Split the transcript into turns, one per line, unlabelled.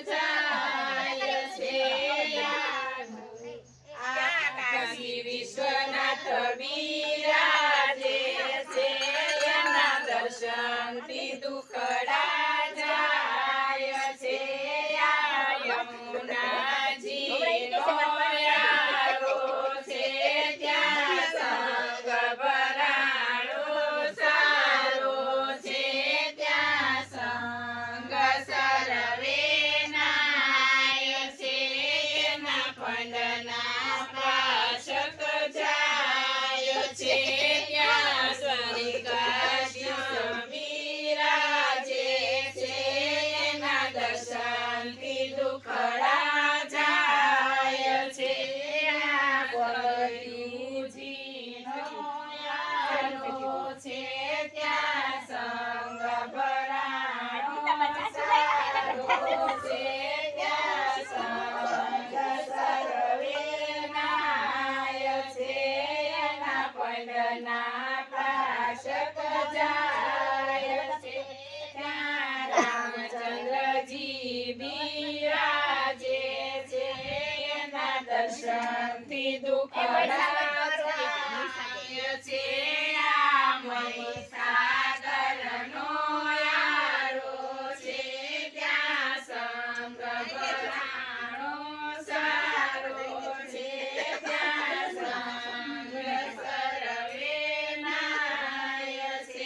જાય છે કાશી વિશ્વનાથ બિરાજે છે એના દર્શનથી દુખડા જાય છે યમુનાજી નો યારો છે ત્યાં સંગ ભરાણો સારો છે ત્યાં સંગ સર્વે નાય છે એના ફંડના પાશક જાય છે ત્યાં શ્રી કૃષ્ણ બિરાજે છે એના દર્શનથી દુખડા જાય છે ગોપીજીનો યારો છે ત્યાં સંગ ભરાણો સારો છે ત્યાં સંગ સર્વે નાય છે એના પંડના પાશક જાય છે ત્યાં રામચંદ્રજી બિરાજે છે એના દર્શનથી દુખડા